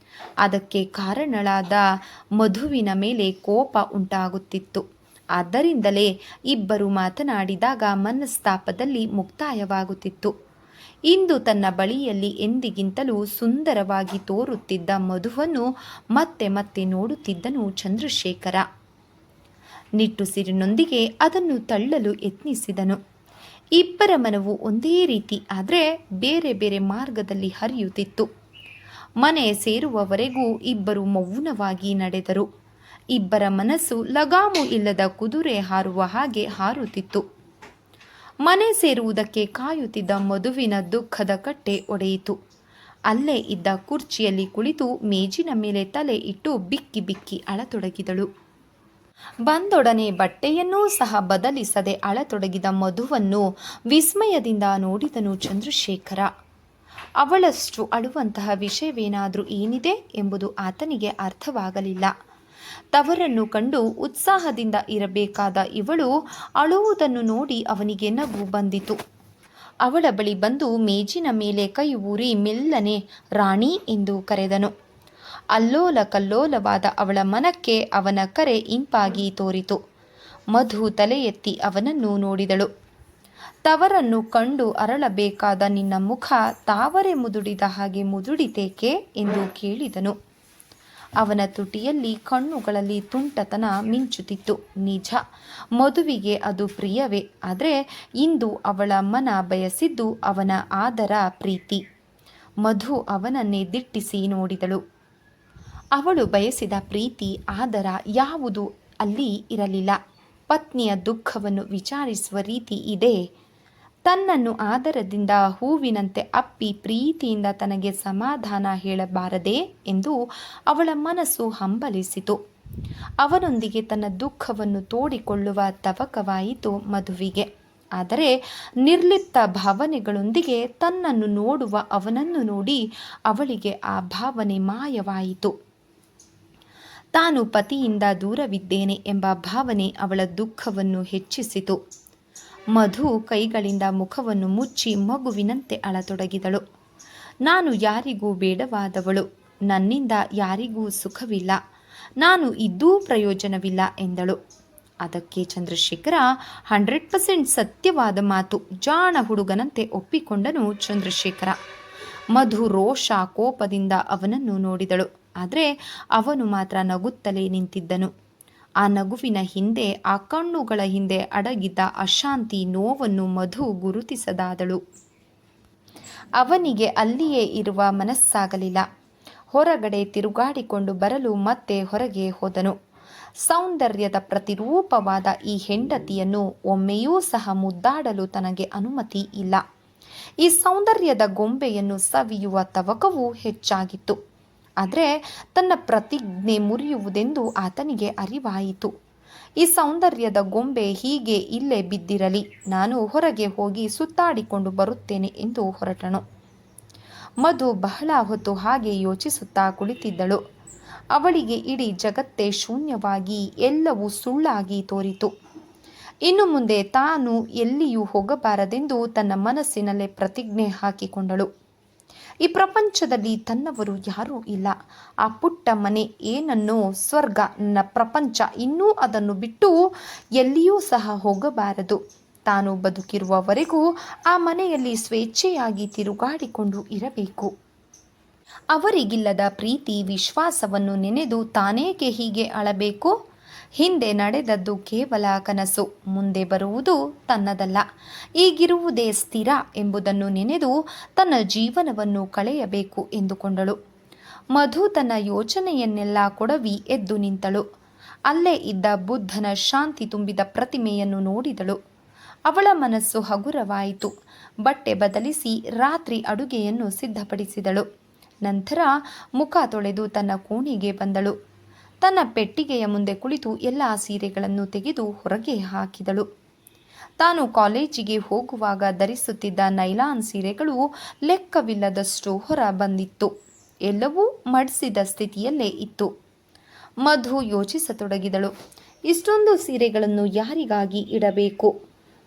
A: ಅದಕ್ಕೆ ಕಾರಣಳಾದ ಮಧುವಿನ ಮೇಲೆ ಕೋಪ ಉಂಟಾಗುತ್ತಿತ್ತು. ಆದ್ದರಿಂದಲೇ ಇಬ್ಬರು ಮಾತನಾಡಿದಾಗ ಮನಸ್ತಾಪದಲ್ಲಿ ಮುಕ್ತಾಯವಾಗುತ್ತಿತ್ತು. ಇಂದು ತನ್ನ ಬಳಿಯಲ್ಲಿ ಎಂದಿಗಿಂತಲೂ ಸುಂದರವಾಗಿ ತೋರುತ್ತಿದ್ದ ಮಧುವನ್ನು ಮತ್ತೆ ಮತ್ತೆ ನೋಡುತ್ತಿದ್ದನು ಚಂದ್ರಶೇಖರ. ನಿಟ್ಟುಸಿರಿನೊಂದಿಗೆ ಅದನ್ನು ತಳ್ಳಲು ಯತ್ನಿಸಿದನು. ಇಬ್ಬರ ಮನವು ಒಂದೇ ರೀತಿ ಆದರೆ ಬೇರೆ ಬೇರೆ ಮಾರ್ಗದಲ್ಲಿ ಹರಿಯುತ್ತಿತ್ತು. ಮನೆ ಸೇರುವವರೆಗೂ ಇಬ್ಬರು ಮೌನವಾಗಿ ನಡೆದರು. ಇಬ್ಬರ ಮನಸ್ಸು ಲಗಾಮು ಇಲ್ಲದ ಕುದುರೆ ಹಾರುವ ಹಾಗೆ ಹಾರುತ್ತಿತ್ತು. ಮನೆ ಸೇರುವುದಕ್ಕೆ ಕಾಯುತ್ತಿದ್ದ ಮಧುವಿನ ದುಃಖದ ಕಟ್ಟೆ ಒಡೆಯಿತು. ಅಲ್ಲೇ ಇದ್ದ ಕುರ್ಚಿಯಲ್ಲಿ ಕುಳಿತು ಮೇಜಿನ ಮೇಲೆ ತಲೆ ಇಟ್ಟು ಬಿಕ್ಕಿ ಬಿಕ್ಕಿ ಅಳತೊಡಗಿದಳು. ಬಂದೊಡನೆ ಬಟ್ಟೆಯನ್ನೂ ಸಹ ಬದಲಿಸದೆ ಅಳತೊಡಗಿದ ಮಧುವನ್ನು ವಿಸ್ಮಯದಿಂದ ನೋಡಿದನು ಚಂದ್ರಶೇಖರ. ಅವಳಷ್ಟು ಅಳುವಂತಹ ವಿಷಯವೇನಾದರೂ ಏನಿದೆ ಎಂಬುದು ಆತನಿಗೆ ಅರ್ಥವಾಗಲಿಲ್ಲ. ತವರನ್ನು ಕಂಡು ಉತ್ಸಾಹದಿಂದ ಇರಬೇಕಾದ ಇವಳು ಅಳುವುದನ್ನು ನೋಡಿ ಅವನಿಗೆ ನಗು ಬಂದಿತು. ಅವಳ ಬಳಿ ಬಂದು ಮೇಜಿನ ಮೇಲೆ ಕೈ ಊರಿ ಮೆಲ್ಲನೆ ರಾಣಿ ಎಂದು ಕರೆದನು. ಅಲ್ಲೋಲ ಕಲ್ಲೋಲವಾದ ಅವಳ ಮನಕ್ಕೆ ಅವನ ಕರೆ ಇಂಪಾಗಿ ತೋರಿತು. ಮಧು ತಲೆ ಎತ್ತಿ ಅವನನ್ನು ನೋಡಿದಳು. ತವರನ್ನು ಕಂಡು ಅರಳಬೇಕಾದ ನಿನ್ನ ಮುಖ ತಾವರೆ ಮುದುಡಿದ ಹಾಗೆ ಮುದುಡಿತೇಕೆ ಎಂದು ಕೇಳಿದನು. ಅವನ ತುಟಿಯಲ್ಲಿ ಕಣ್ಣುಗಳಲ್ಲಿ ತುಂಟತನ ಮಿಂಚುತ್ತಿತ್ತು. ನಿಜ, ಮಧುವಿಗೆ ಅದು ಪ್ರಿಯವೇ. ಆದರೆ ಇಂದು ಅವಳ ಮನ ಬಯಸಿದ್ದು ಅವನ ಆದರ, ಪ್ರೀತಿ. ಮಧು ಅವನನ್ನೇ ದಿಟ್ಟಿಸಿ ನೋಡಿದಳು. ಅವಳು ಬಯಸಿದ ಪ್ರೀತಿ, ಆದರ ಯಾವುದು ಅಲ್ಲಿ ಇರಲಿಲ್ಲ. ಪತ್ನಿಯ ದುಃಖವನ್ನು ವಿಚಾರಿಸುವ ರೀತಿ ಇದೆ. ತನ್ನನ್ನು ಆದರದಿಂದ ಹೂವಿನಂತೆ ಅಪ್ಪಿ ಪ್ರೀತಿಯಿಂದ ತನಗೆ ಸಮಾಧಾನ ಹೇಳಬಾರದೆ ಎಂದು ಅವಳ ಮನಸ್ಸು ಹಂಬಲಿಸಿತು. ಅವನೊಂದಿಗೆ ತನ್ನ ದುಃಖವನ್ನು ತೋಡಿಕೊಳ್ಳುವ ತವಕವಾಯಿತು ಮಧುವಿಗೆ. ಆದರೆ ನಿರ್ಲಿಪ್ತ ಭಾವನೆಗಳೊಂದಿಗೆ ತನ್ನನ್ನು ನೋಡುವ ಅವನನ್ನು ನೋಡಿ ಅವಳಿಗೆ ಆ ಭಾವನೆ ಮಾಯವಾಯಿತು. ತಾನು ಪತಿಯಿಂದ ದೂರವಿದ್ದೇನೆ ಎಂಬ ಭಾವನೆ ಅವಳ ದುಃಖವನ್ನು ಹೆಚ್ಚಿಸಿತು. ಮಧು ಕೈಗಳಿಂದ ಮುಖವನ್ನು ಮುಚ್ಚಿ ಮಗುವಿನಂತೆ ಅಳತೊಡಗಿದಳು. ನಾನು ಯಾರಿಗೂ ಬೇಡವಾದವಳು, ನನ್ನಿಂದ ಯಾರಿಗೂ ಸುಖವಿಲ್ಲ, ನಾನು ಇದ್ದೂ ಪ್ರಯೋಜನವಿಲ್ಲ ಎಂದಳು. ಅದಕ್ಕೆ ಚಂದ್ರಶೇಖರ 100% ಸತ್ಯವಾದ ಮಾತು. ಜಾಣ ಹುಡುಗನಂತೆ ಒಪ್ಪಿಕೊಂಡನು ಚಂದ್ರಶೇಖರ. ಮಧು ರೋಷ ಕೋಪದಿಂದ ಅವನನ್ನು ನೋಡಿದಳು. ಆದರೆ ಅವನು ಮಾತ್ರ ನಗುತ್ತಲೇ ನಿಂತಿದ್ದನು. ಆ ನಗುವಿನ ಹಿಂದೆ, ಆ ಕಣ್ಣುಗಳ ಹಿಂದೆ ಅಡಗಿದ್ದ ಅಶಾಂತಿ, ನೋವನ್ನು ಮಧು ಗುರುತಿಸದಾದಳು. ಅವನಿಗೆ ಅಲ್ಲಿಯೇ ಇರುವ ಮನಸ್ಸಾಗಲಿಲ್ಲ. ಹೊರಗಡೆ ತಿರುಗಾಡಿಕೊಂಡು ಬರಲು ಮತ್ತೆ ಹೊರಗೆ ಹೋದನು. ಸೌಂದರ್ಯದ ಪ್ರತಿರೂಪವಾದ ಈ ಹೆಂಡತಿಯನ್ನು ಒಮ್ಮೆಯೂ ಸಹ ಮುದ್ದಾಡಲು ತನಗೆ ಅನುಮತಿ ಇಲ್ಲ. ಈ ಸೌಂದರ್ಯದ ಗೊಂಬೆಯನ್ನು ಸವಿಯುವ ತವಕವೂ ಹೆಚ್ಚಾಗಿತ್ತು. ಆದರೆ ತನ್ನ ಪ್ರತಿಜ್ಞೆ ಮುರಿಯುವುದೆಂದು ಆತನಿಗೆ ಅರಿವಾಯಿತು. ಈ ಸೌಂದರ್ಯದ ಗೊಂಬೆ ಹೀಗೆ ಇಲ್ಲೇ ಬಿದ್ದಿರಲಿ, ನಾನು ಹೊರಗೆ ಹೋಗಿ ಸುತ್ತಾಡಿಕೊಂಡು ಬರುತ್ತೇನೆ ಎಂದು ಹೊರಟನು. ಮಧು ಬಹಳ ಹೊತ್ತು ಹಾಗೆ ಯೋಚಿಸುತ್ತಾ ಕುಳಿತಿದ್ದಳು. ಅವಳಿಗೆ ಇಡೀ ಜಗತ್ತೇ ಶೂನ್ಯವಾಗಿ ಎಲ್ಲವೂ ಸುಳ್ಳಾಗಿ ತೋರಿತು. ಇನ್ನು ಮುಂದೆ ತಾನು ಎಲ್ಲಿಯೂ ಹೋಗಬಾರದೆಂದು ತನ್ನ ಮನಸ್ಸಿನಲ್ಲೇ ಪ್ರತಿಜ್ಞೆ ಹಾಕಿಕೊಂಡಳು. ಈ ಪ್ರಪಂಚದಲ್ಲಿ ತನ್ನವರು ಯಾರೂ ಇಲ್ಲ. ಆ ಪುಟ್ಟ ಮನೆ ಏನನ್ನೋ ಸ್ವರ್ಗ, ನನ್ನ ಪ್ರಪಂಚ, ಇನ್ನೂ ಅದನ್ನು ಬಿಟ್ಟು ಎಲ್ಲಿಯೂ ಸಹ ಹೋಗಬಾರದು. ತಾನು ಬದುಕಿರುವವರೆಗೂ ಆ ಮನೆಯಲ್ಲಿ ಸ್ವೇಚ್ಛೆಯಾಗಿ ತಿರುಗಾಡಿಕೊಂಡು ಇರಬೇಕು. ಅವರಿಗಿಲ್ಲದ ಪ್ರೀತಿ ವಿಶ್ವಾಸವನ್ನು ನೆನೆದು ತಾನೇಕೆ ಹೀಗೆ ಅಳಬೇಕು? ಹಿಂದೆ ನಡೆದದ್ದು ಕೇವಲ ಕನಸು, ಮುಂದೆ ಬರುವುದು ತನ್ನದಲ್ಲ, ಈಗಿರುವುದೇ ಸ್ಥಿರ ಎಂಬುದನ್ನು ನೆನೆದು ತನ್ನ ಜೀವನವನ್ನು ಕಳೆಯಬೇಕು ಎಂದುಕೊಂಡಳು. ಮಧು ತನ್ನ ಯೋಚನೆಯನ್ನೆಲ್ಲ ಕೊಡವಿ ಎದ್ದು ನಿಂತಳು. ಅಲ್ಲೇ ಇದ್ದ ಬುದ್ಧನ ಶಾಂತಿ ತುಂಬಿದ ಪ್ರತಿಮೆಯನ್ನು ನೋಡಿದಳು. ಅವಳ ಮನಸ್ಸು ಹಗುರವಾಯಿತು. ಬಟ್ಟೆ ಬದಲಿಸಿ ರಾತ್ರಿ ಅಡುಗೆಯನ್ನು ಸಿದ್ಧಪಡಿಸಿದಳು. ನಂತರ ಮುಖ ತೊಳೆದು ತನ್ನ ಕೋಣೆಗೆ ಬಂದಳು. ತನ್ನ ಪೆಟ್ಟಿಗೆಯ ಮುಂದೆ ಕುಳಿತು ಎಲ್ಲ ಸೀರೆಗಳನ್ನು ತೆಗೆದು ಹೊರಗೆ ಹಾಕಿದಳು. ತಾನು ಕಾಲೇಜಿಗೆ ಹೋಗುವಾಗ ಧರಿಸುತ್ತಿದ್ದ ನೈಲಾನ್ ಸೀರೆಗಳು ಲೆಕ್ಕವಿಲ್ಲದಷ್ಟು ಹೊರ ಬಂದಿತ್ತು. ಎಲ್ಲವೂ ಮಡಿಸಿದ ಸ್ಥಿತಿಯಲ್ಲೇ ಇತ್ತು. ಮಧು ಯೋಚಿಸತೊಡಗಿದಳು. ಇಷ್ಟೊಂದು ಸೀರೆಗಳನ್ನು ಯಾರಿಗಾಗಿ ಇಡಬೇಕು?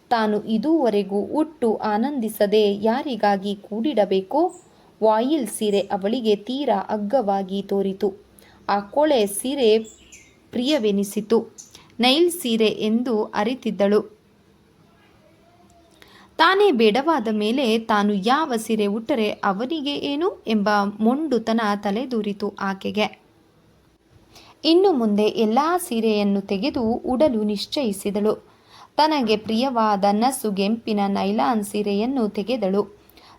A: ತಾನು ಇದುವರೆಗೂ ಉಟ್ಟು ಆನಂದಿಸದೆ ಯಾರಿಗಾಗಿ ಕೂಡಿಡಬೇಕು? ವಾಯಿಲ್ ಸೀರೆ ಅವಳಿಗೆ ತೀರಾ ಅಗ್ಗವಾಗಿ ತೋರಿತು. ಆ ಕೊಳೆ ಸೀರೆ ಪ್ರಿಯವೆನಿಸಿತು. ನೈಲ್ ಸೀರೆ ಎಂದು ಅರಿತಿದ್ದಳು. ತಾನೇ ಬೇಡವಾದ ಮೇಲೆ ತಾನು ಯಾವ ಸೀರೆ ಉಟ್ಟರೆ ಅವನಿಗೆ ಏನು ಎಂಬ ಮೊಂಡುತನ ತಲೆದೂರಿತು ಆಕೆಗೆ. ಇನ್ನು ಮುಂದೆ ಎಲ್ಲ ಸೀರೆಯನ್ನು ತೆಗೆದು ಉಡಲು ನಿಶ್ಚಯಿಸಿದಳು. ತನಗೆ ಪ್ರಿಯವಾದ ನಸುಗೆಂಪಿನ ನೈಲಾನ್ ಸೀರೆಯನ್ನು ತೆಗೆದಳು.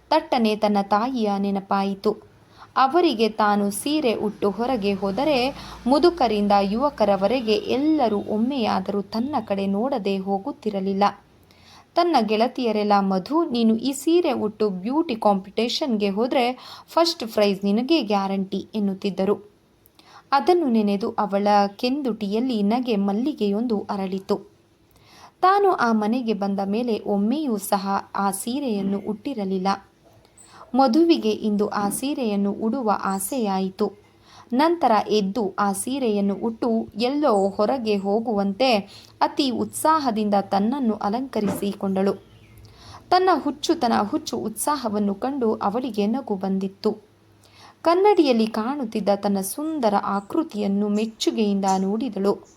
A: ತಟ್ಟನೆ ತನ್ನ ತಾಯಿಯ ನೆನಪಾಯಿತು. ಅವರಿಗೆ ತಾನು ಸೀರೆ ಉಟ್ಟು ಹೊರಗೆ ಹೋದರೆ ಮುದುಕರಿಂದ ಯುವಕರವರೆಗೆ ಎಲ್ಲರೂ ಒಮ್ಮೆಯಾದರೂ ತನ್ನ ಕಡೆ ನೋಡದೆ ಹೋಗುತ್ತಿರಲಿಲ್ಲ. ತನ್ನ ಗೆಳತಿಯರೆಲ್ಲ, ಮಧು, ನೀನು ಈ ಸೀರೆ ಉಟ್ಟು ಬ್ಯೂಟಿ ಕಾಂಪಿಟೇಷನ್ಗೆ ಹೋದರೆ ಫಸ್ಟ್ ಪ್ರೈಸ್ ನಿನಗೆ ಗ್ಯಾರಂಟಿ ಎನ್ನುತ್ತಿದ್ದರು. ಅದನ್ನು ನೆನೆದು ಅವಳ ಕೆಂದುಟಿಯಲ್ಲಿ ನಗೆ ಮಲ್ಲಿಗೆಯೊಂದು ಅರಳಿತು. ತಾನು ಆ ಮನೆಗೆ ಬಂದ ಮೇಲೆ ಒಮ್ಮೆಯೂ ಸಹ ಆ ಸೀರೆಯನ್ನು ಉಟ್ಟಿರಲಿಲ್ಲ. ಮಧುವಿಗೆ ಇಂದು ಆ ಸೀರೆಯನ್ನು ಉಡುವ ಆಸೆಯಾಯಿತು. ನಂತರ ಎದ್ದು ಆ ಸೀರೆಯನ್ನು ಉಟ್ಟು ಎಲ್ಲೋ ಹೊರಗೆ ಹೋಗುವಂತೆ ಅತಿ ಉತ್ಸಾಹದಿಂದ ತನ್ನನ್ನು ಅಲಂಕರಿಸಿಕೊಂಡಳು. ತನ್ನ ಹುಚ್ಚು ಉತ್ಸಾಹವನ್ನು ಕಂಡು ಅವಳಿಗೆ ನಗು ಬಂದಿತ್ತು. ಕನ್ನಡಿಯಲ್ಲಿ ಕಾಣುತ್ತಿದ್ದ ತನ್ನ ಸುಂದರ ಆಕೃತಿಯನ್ನು ಮೆಚ್ಚುಗೆಯಿಂದ ನೋಡಿದಳು.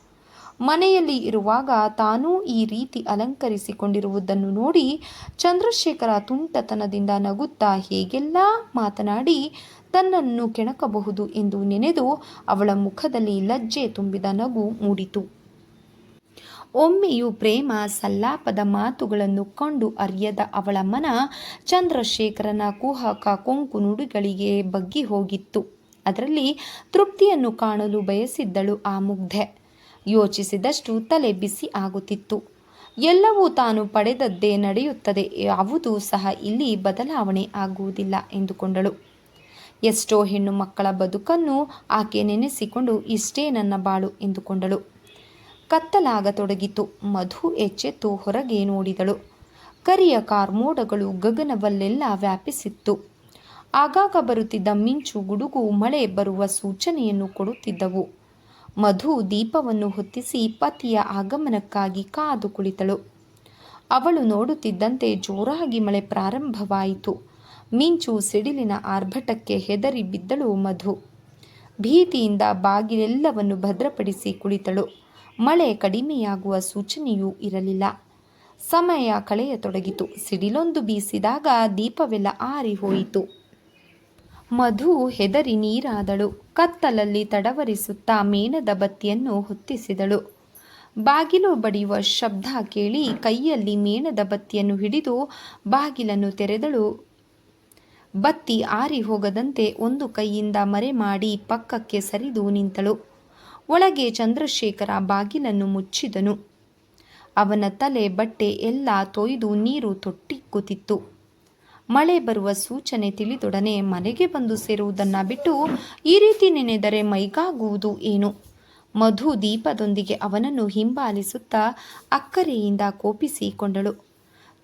A: ಮನೆಯಲ್ಲಿ ಇರುವಾಗ ತಾನೂ ಈ ರೀತಿ ಅಲಂಕರಿಸಿಕೊಂಡಿರುವುದನ್ನು ನೋಡಿ ಚಂದ್ರಶೇಖರ ತುಂಟತನದಿಂದ ನಗುತ್ತಾ ಹೇಗೆಲ್ಲ ಮಾತನಾಡಿ ತನ್ನನ್ನು ಕೆಣಕಬಹುದು ಎಂದು ನೆನೆದು ಅವಳ ಮುಖದಲ್ಲಿ ಲಜ್ಜೆ ತುಂಬಿದ ನಗು ಮೂಡಿತು. ಒಮ್ಮೆಯೂ ಪ್ರೇಮ ಸಲ್ಲಾಪದ ಮಾತುಗಳನ್ನು ಕಂಡು ಅರಿಯದ ಅವಳ ಮನ ಚಂದ್ರಶೇಖರನ ಕುಹಕ ಕೊಂಕು ನುಡಿಗಳಿಗೆ ಬಗ್ಗಿ ಹೋಗಿತ್ತು. ಅದರಲ್ಲಿ ತೃಪ್ತಿಯನ್ನು ಕಾಣಲು ಬಯಸಿದ್ದಳು ಆ ಮುಗ್ಧೆ. ಯೋಚಿಸಿದಷ್ಟು ತಲೆ ಬಿಸಿ ಆಗುತ್ತಿತ್ತು. ಎಲ್ಲವೂ ತಾನು ಪಡೆದದ್ದೇ ನಡೆಯುತ್ತದೆ, ಯಾವುದೂ ಸಹ ಇಲ್ಲಿ ಬದಲಾವಣೆ ಆಗುವುದಿಲ್ಲ ಎಂದುಕೊಂಡಳು. ಎಷ್ಟೋ ಹೆಣ್ಣು ಮಕ್ಕಳ ಬದುಕನ್ನು ಆಕೆ ನೆನೆಸಿಕೊಂಡು ಇಷ್ಟೇ ನನ್ನ ಬಾಳು ಎಂದುಕೊಂಡಳು. ಕತ್ತಲಾಗತೊಡಗಿತು. ಮಧು ಎಚ್ಚೆತ್ತು ಹೊರಗೆ ನೋಡಿದಳು. ಕರಿಯ ಕಾರ್ಮೋಡಗಳು ಗಗನವಲ್ಲೆಲ್ಲ ವ್ಯಾಪಿಸಿತ್ತು. ಆಗಾಗ ಬರುತ್ತಿದ್ದ ಮಿಂಚು ಗುಡುಗು ಮಳೆ ಬರುವ ಸೂಚನೆಯನ್ನು ಕೊಡುತ್ತಿದ್ದವು. ಮಧು ದೀಪವನ್ನು ಹೊತ್ತಿಸಿ ಪತಿಯ ಆಗಮನಕ್ಕಾಗಿ ಕಾದು ಕುಳಿತಳು. ಅವಳು ನೋಡುತ್ತಿದ್ದಂತೆ ಜೋರಾಗಿ ಮಳೆ ಪ್ರಾರಂಭವಾಯಿತು. ಮಿಂಚು ಸಿಡಿಲಿನ ಆರ್ಭಟಕ್ಕೆ ಹೆದರಿ ಬಿದ್ದಳು ಮಧು. ಭೀತಿಯಿಂದ ಬಾಗಿಲೆಲ್ಲವನ್ನು ಭದ್ರಪಡಿಸಿ ಕುಳಿತಳು. ಮಳೆ ಕಡಿಮೆಯಾಗುವ ಸೂಚನೆಯೂ ಇರಲಿಲ್ಲ. ಸಮಯ ಕಳೆಯತೊಡಗಿತು. ಸಿಡಿಲೊಂದು ಬೀಸಿದಾಗ ದೀಪವೆಲ್ಲ ಆರಿ ಹೋಯಿತು. ಮಧು ಹೆದರಿ ನೀರಾದಳು. ಕತ್ತಲಲ್ಲಿ ತಡವರಿಸುತ್ತಾ ಮೇಣದ ಬತ್ತಿಯನ್ನು ಹೊತ್ತಿಸಿದಳು. ಬಾಗಿಲು ಬಡಿಯುವ ಶಬ್ದ ಕೇಳಿ ಕೈಯಲ್ಲಿ ಮೇಣದ ಬತ್ತಿಯನ್ನು ಹಿಡಿದು ಬಾಗಿಲನ್ನು ತೆರೆದಳು. ಬತ್ತಿ ಆರಿ ಹೋಗದಂತೆ ಒಂದು ಕೈಯಿಂದ ಮರೆ ಮಾಡಿ ಪಕ್ಕಕ್ಕೆ ಸರಿದು ನಿಂತಳು. ಒಳಗೆ ಚಂದ್ರಶೇಖರ ಬಾಗಿಲನ್ನು ಮುಚ್ಚಿದನು. ಅವನ ತಲೆ ಬಟ್ಟೆ ಎಲ್ಲ ತೊಯ್ದು ನೀರು ತೊಟ್ಟಿಕ್ಕುತ್ತಿತ್ತು. ಮಳೆ ಬರುವ ಸೂಚನೆ ತಿಳಿದೊಡನೆ ಮನೆಗೆ ಬಂದು ಸೇರುವುದನ್ನು ಬಿಟ್ಟು ಈ ರೀತಿ ನೆನೆದರೆ ಮೈಗಾಗುವುದು ಏನು? ಮಧು ದೀಪದೊಂದಿಗೆ ಅವನನ್ನು ಹಿಂಬಾಲಿಸುತ್ತಾ ಅಕ್ಕರೆಯಿಂದ ಕೋಪಿಸಿಕೊಂಡಳು.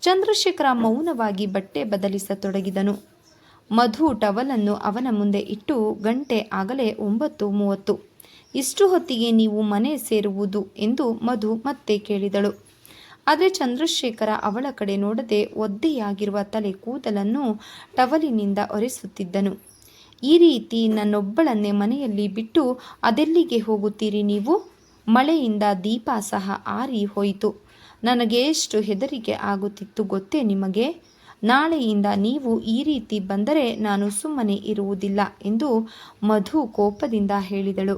A: ಚಂದ್ರಶೇಖರ ಮೌನವಾಗಿ ಬಟ್ಟೆ ಬದಲಿಸತೊಡಗಿದನು. ಮಧು ಟವಲನ್ನು ಅವನ ಮುಂದೆ ಇಟ್ಟು, ಗಂಟೆ ಆಗಲೇ 9:30. ಇಷ್ಟು ಹೊತ್ತಿಗೆ ನೀವು ಮನೆ ಸೇರುವುದು ಎಂದು ಮಧು ಮತ್ತೆ ಕೇಳಿದಳು. ಆದರೆ ಚಂದ್ರಶೇಖರ ಅವಳ ಕಡೆ ನೋಡದೆ ಒದ್ದೆಯಾಗಿರುವ ತಲೆ ಕೂದಲನ್ನು ಟವಲಿನಿಂದ ಒರೆಸುತ್ತಿದ್ದನು. ಈ ರೀತಿ ನನ್ನೊಬ್ಬಳನ್ನೇ ಮನೆಯಲ್ಲಿ ಬಿಟ್ಟು ಅದೆಲ್ಲಿಗೆ ಹೋಗುತ್ತೀರಿ ನೀವು? ಮಳೆಯಿಂದ ದೀಪ ಸಹ ಆರಿ ಹೋಯಿತು. ನನಗೆ ಎಷ್ಟು ಹೆದರಿಕೆ ಆಗುತ್ತಿತ್ತು ಗೊತ್ತೇ ನಿಮಗೆ? ನಾಳೆಯಿಂದ ನೀವು ಈ ರೀತಿ ಬಂದರೆ ನಾನು ಸುಮ್ಮನೆ ಇರುವುದಿಲ್ಲ ಎಂದು ಮಧು ಕೋಪದಿಂದ ಹೇಳಿದಳು.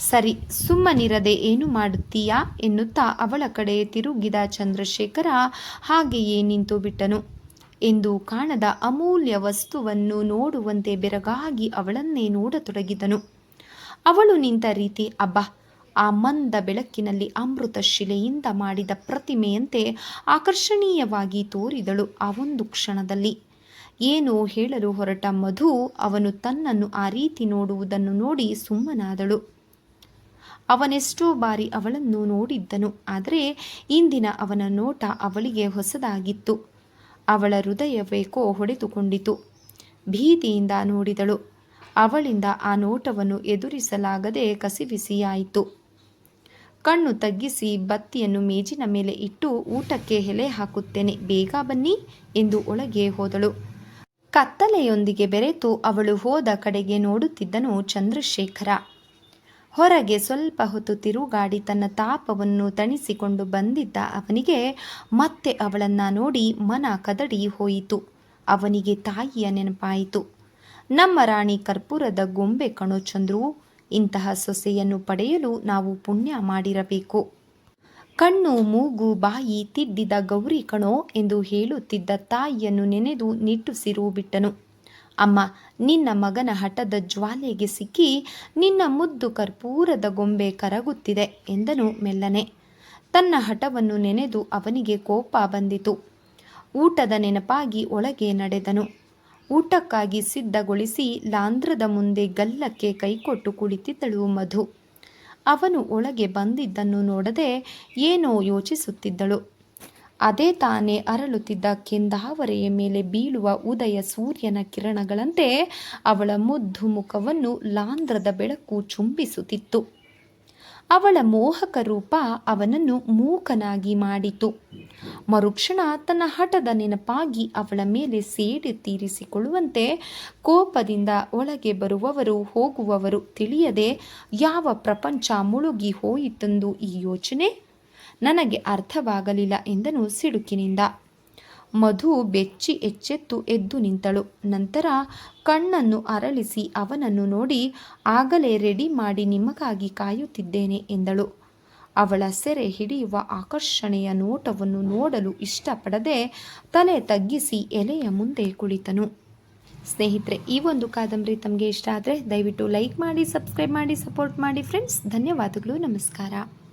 A: ಸರಿ, ಸುಮ್ಮನಿರದೆ ಏನು ಮಾಡುತ್ತೀಯಾ ಎನ್ನುತ್ತಾ ಅವಳ ಕಡೆ ತಿರುಗಿದ ಚಂದ್ರಶೇಖರ ಹಾಗೆಯೇ ನಿಂತು ಬಿಟ್ಟನು. ಎಂದು ಕಾಣದ ಅಮೂಲ್ಯ ವಸ್ತುವನ್ನು ನೋಡುವಂತೆ ಬೆರಗಾಗಿ ಅವಳನ್ನೇ ನೋಡತೊಡಗಿದನು. ಅವಳು ನಿಂತ ರೀತಿ, ಅಬ್ಬಾ, ಆ ಮಂದ ಬೆಳಕಿನಲ್ಲಿ ಅಮೃತ ಶಿಲೆಯಿಂದ ಮಾಡಿದ ಪ್ರತಿಮೆಯಂತೆ ಆಕರ್ಷಣೀಯವಾಗಿ ತೋರಿದಳು. ಆ ಒಂದು ಕ್ಷಣದಲ್ಲಿ ಏನೋ ಹೇಳಲು ಹೊರಟ ಮಧು ಅವನು ತನ್ನನ್ನು ಆ ರೀತಿ ನೋಡುವುದನ್ನು ನೋಡಿ ಸುಮ್ಮನಾದಳು. ಅವನೆಷ್ಟೋ ಬಾರಿ ಅವಳನ್ನು ನೋಡಿದ್ದನು, ಆದರೆ ಇಂದಿನ ಅವನ ನೋಟ ಅವಳಿಗೆ ಹೊಸದಾಗಿತ್ತು. ಅವಳ ಹೃದಯವೇಕೋ ಹೊಡೆದುಕೊಂಡಿತು. ಭೀತಿಯಿಂದ ನೋಡಿದಳು. ಅವಳಿಂದ ಆ ನೋಟವನ್ನು ಎದುರಿಸಲಾಗದೆ ಕಸಿವಿಸಿಯಾಯಿತು. ಕಣ್ಣು ತಗ್ಗಿಸಿ ಬತ್ತಿಯನ್ನು ಮೇಜಿನ ಮೇಲೆ ಇಟ್ಟು, ಊಟಕ್ಕೆ ಎಲೆ ಹಾಕುತ್ತೇನೆ, ಬೇಗ ಬನ್ನಿ ಎಂದು ಒಳಗೆ ಹೋದಳು. ಕತ್ತಲೆಯೊಂದಿಗೆ ಬೆರೆತು ಅವಳು ಹೋದ ಕಡೆಗೆ ನೋಡುತ್ತಿದ್ದನು ಚಂದ್ರಶೇಖರ. ಹೊರಗೆ ಸ್ವಲ್ಪ ಹೊತ್ತು ತಿರುಗಾಡಿ ತನ್ನ ತಾಪವನ್ನು ತಣಿಸಿಕೊಂಡು ಬಂದಿದ್ದ ಅವನಿಗೆ ಮತ್ತೆ ಅವಳನ್ನು ನೋಡಿ ಮನ ಕದಡಿ ಹೋಯಿತು. ಅವನಿಗೆ ತಾಯಿಯ ನೆನಪಾಯಿತು. ನಮ್ಮ ರಾಣಿ ಕರ್ಪೂರದ ಗೊಂಬೆ ಕಣೋ ಚಂದ್ರು, ಇಂತಹ ಸೊಸೆಯನ್ನು ಪಡೆಯಲು ನಾವು ಪುಣ್ಯ ಮಾಡಿರಬೇಕು. ಕಣ್ಣು ಮೂಗು ಬಾಯಿ ತಿದ್ದಿದ ಗೌರಿ ಕಣೋ ಎಂದು ಹೇಳುತ್ತಿದ್ದ ತಾಯಿಯನ್ನು ನೆನೆದು ನಿಟ್ಟುಸಿರು ಬಿಟ್ಟನು. ಅಮ್ಮ, ನಿನ್ನ ಮಗನ ಹಠದ ಜ್ವಾಲೆಗೆ ಸಿಕ್ಕಿ ನಿನ್ನ ಮುದ್ದು ಕರ್ಪೂರದ ಗೊಂಬೆ ಕರಗುತ್ತಿದೆ ಎಂದನು ಮೆಲ್ಲನೆ. ತನ್ನ ಹಠವನ್ನು ನೆನೆದು ಅವನಿಗೆ ಕೋಪ ಬಂದಿತು. ಊಟದ ನೆನಪಾಗಿ ಒಳಗೆ ನಡೆದನು. ಊಟಕ್ಕಾಗಿ ಸಿದ್ಧಗೊಳಿಸಿ ಲಾಂಧ್ರದ ಮುಂದೆ ಗಲ್ಲಕ್ಕೆ ಕೈಕೊಟ್ಟು ಕುಳಿತಿದ್ದಳು ಮಧು. ಅವನು ಒಳಗೆ ಬಂದಿದ್ದನ್ನು ನೋಡದೆ ಏನೋ ಯೋಚಿಸುತ್ತಿದ್ದಳು. ಅದೇ ತಾನೇ ಅರಳುತ್ತಿದ್ದ ಕೆಂದಾವರೆಯ ಮೇಲೆ ಬೀಳುವ ಉದಯ ಸೂರ್ಯನ ಕಿರಣಗಳಂತೆ ಅವಳ ಮುದ್ದು ಮುಖವನ್ನು ಲಾಂಧ್ರದ ಬೆಳಕು ಚುಂಬಿಸುತ್ತಿತ್ತು. ಅವಳ ಮೋಹಕ ರೂಪ ಅವನನ್ನು ಮೂಕನಾಗಿ ಮಾಡಿತು. ಮರುಕ್ಷಣ ತನ್ನ ಹಠದ ನೆನಪಾಗಿ ಅವಳ ಮೇಲೆ ಸೇಡು ತೀರಿಸಿಕೊಳ್ಳುವಂತೆ ಕೋಪದಿಂದ ಒಳಗೆ ಬರುವವರು ಹೋಗುವವರು ತಿಳಿಯದೆ ಯಾವ ಪ್ರಪಂಚ ಮುಳುಗಿ ಹೋಯಿತೆಂದು ಈ ಯೋಚನೆ ನನಗೆ ಅರ್ಥವಾಗಲಿಲ್ಲ ಎಂದನು ಸಿಡುಕಿನಿಂದ. ಮಧು ಬೆಚ್ಚಿ ಎಚ್ಚೆತ್ತು ಎದ್ದು ನಿಂತಳು. ನಂತರ ಕಣ್ಣನ್ನು ಅರಳಿಸಿ ಅವನನ್ನು ನೋಡಿ, ಆಗಲೇ ರೆಡಿ ಮಾಡಿ ನಿಮಗಾಗಿ ಕಾಯುತ್ತಿದ್ದೇನೆ ಎಂದಳು. ಅವಳ ಸೆರೆ ಹಿಡಿಯುವ ಆಕರ್ಷಣೆಯ ನೋಟವನ್ನು ನೋಡಲು ಇಷ್ಟಪಡದೆ ತಲೆ ತಗ್ಗಿಸಿ ಎಲೆಯ ಮುಂದೆ ಕುಳಿತನು. ಸ್ನೇಹಿತರೆ, ಈ ಒಂದು ಕಾದಂಬರಿ ತಮಗೆ ಇಷ್ಟ ಆದರೆ ದಯವಿಟ್ಟು ಲೈಕ್ ಮಾಡಿ, ಸಬ್ಸ್ಕ್ರೈಬ್ ಮಾಡಿ, ಸಪೋರ್ಟ್ ಮಾಡಿ ಫ್ರೆಂಡ್ಸ್. ಧನ್ಯವಾದಗಳು. ನಮಸ್ಕಾರ.